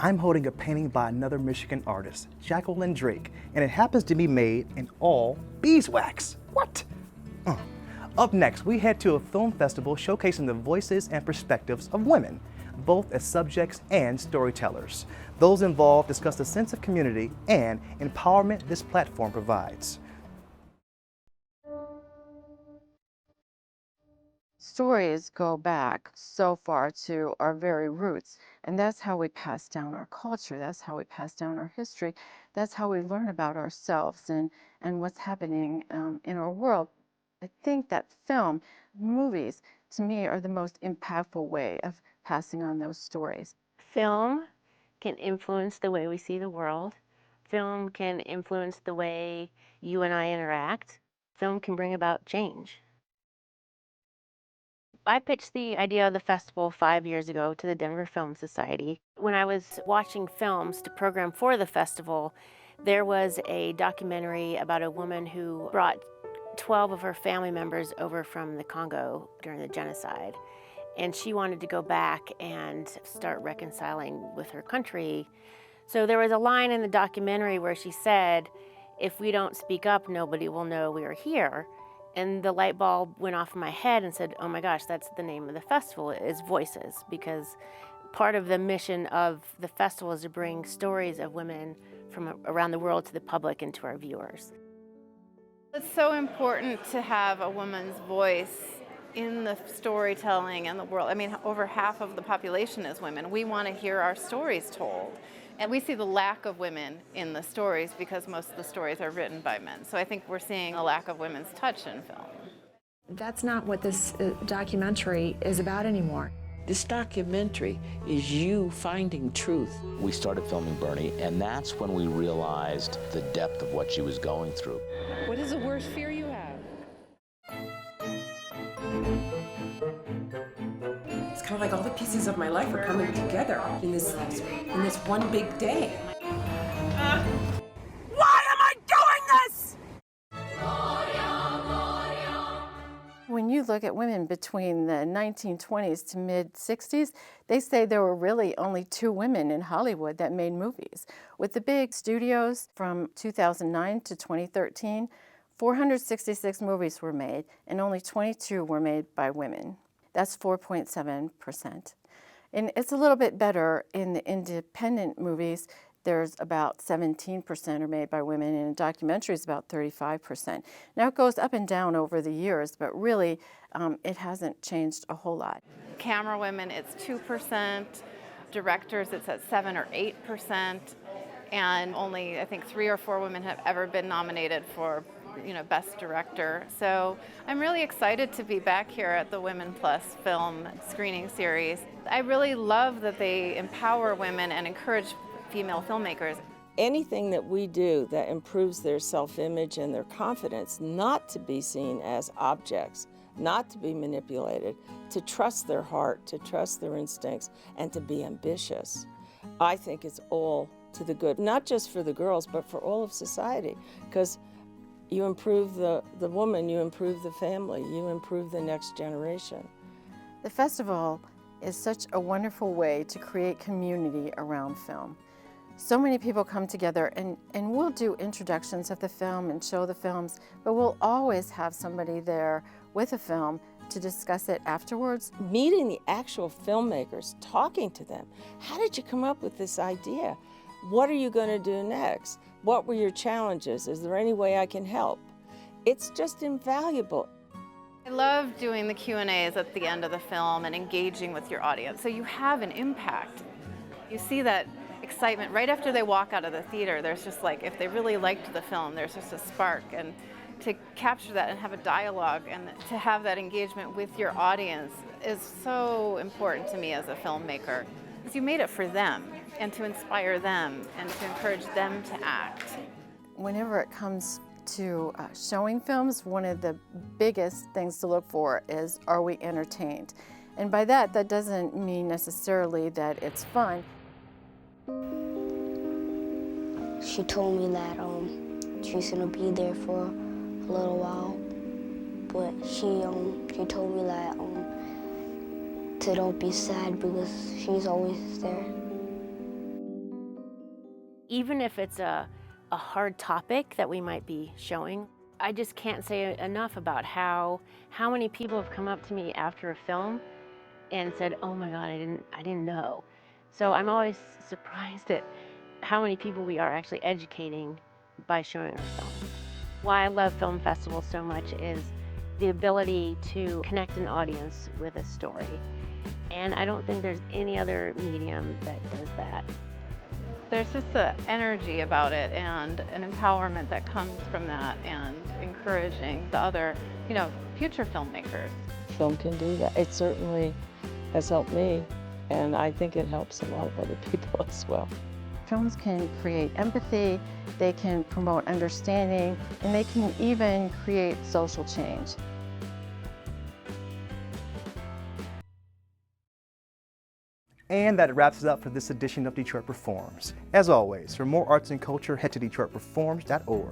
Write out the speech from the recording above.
I'm holding a painting by another Michigan artist, Jacqueline Drake, and it happens to be made in all beeswax. What? Up next, we head to a film festival showcasing the voices and perspectives of women, both as subjects and storytellers. Those involved discuss the sense of community and empowerment this platform provides. Stories go back so far to our very roots, and that's how we pass down our culture, that's how we pass down our history, that's how we learn about ourselves and what's happening in our world. I think that film, movies, to me, are the most impactful way of passing on those stories. Film can influence the way we see the world. Film can influence the way you and I interact. Film can bring about change. I pitched the idea of the festival 5 years ago to the Denver Film Society. When I was watching films to program for the festival, there was a documentary about a woman who brought 12 of her family members over from the Congo during the genocide. And she wanted to go back and start reconciling with her country. So there was a line in the documentary where she said, "If we don't speak up, nobody will know we are here." And the light bulb went off in my head and said, oh my gosh, that's the name of the festival, is Voices, because part of the mission of the festival is to bring stories of women from around the world to the public and to our viewers. It's so important to have a woman's voice in the storytelling and the world. I mean, over half of the population is women. We want to hear our stories told. And we see the lack of women in the stories because most of the stories are written by men. So I think we're seeing a lack of women's touch in film. That's not what this documentary is about anymore. This documentary is you finding truth. We started filming Bernie, and that's when we realized the depth of what she was going through. What is the worst fear you have? It's kind of like all the pieces of my life are coming together in this one big day. Why am I doing this? When you look at women between the 1920s to mid-60s, they say there were really only 2 women in Hollywood that made movies. With the big studios from 2009 to 2013, 466 movies were made, and only 22 were made by women. That's 4.7%. And it's a little bit better in the independent movies. There's about 17% are made by women, and in documentaries about 35%. Now it goes up and down over the years, but really it hasn't changed a whole lot. Camera women, it's 2%. Directors, it's at 7 or 8%. And only, I think, 3 or 4 women have ever been nominated for Best Director. So I'm really excited to be back here at the Women Plus film screening series. I really love that they empower women and encourage female filmmakers. Anything that we do that improves their self-image and their confidence, not to be seen as objects, not to be manipulated, to trust their heart, to trust their instincts, and to be ambitious. I think it's all to the good, not just for the girls, but for all of society, because you improve the woman, you improve the family, you improve the next generation. The festival is such a wonderful way to create community around film. So many people come together and we'll do introductions of the film and show the films, but we'll always have somebody there with a film to discuss it afterwards. Meeting the actual filmmakers, talking to them. How did you come up with this idea? What are you going to do next? What were your challenges? Is there any way I can help? It's just invaluable. I love doing the Q&As at the end of the film and engaging with your audience, so you have an impact. You see that excitement right after they walk out of the theater. There's just like, if they really liked the film, there's just a spark. And to capture that and have a dialogue and to have that engagement with your audience is so important to me as a filmmaker. Because you made it for them and to inspire them and to encourage them to act. Whenever it comes to showing films, one of the biggest things to look for is, are we entertained? And by that doesn't mean necessarily that it's fun. She told me that she's gonna be there for a little while, but she told me that to don't be sad because she's always there. Even if it's a hard topic that we might be showing, I just can't say enough about how many people have come up to me after a film and said, "Oh my God, I didn't know." So I'm always surprised at how many people we are actually educating by showing our film. Why I love film festivals so much is the ability to connect an audience with a story. And I don't think there's any other medium that does that. There's just the energy about it and an empowerment that comes from that, and encouraging the other, future filmmakers. Film can do that. It certainly has helped me, and I think it helps a lot of other people as well. Films can create empathy, they can promote understanding, and they can even create social change. And that wraps it up for this edition of Detroit Performs. As always, for more arts and culture, head to DetroitPerforms.org.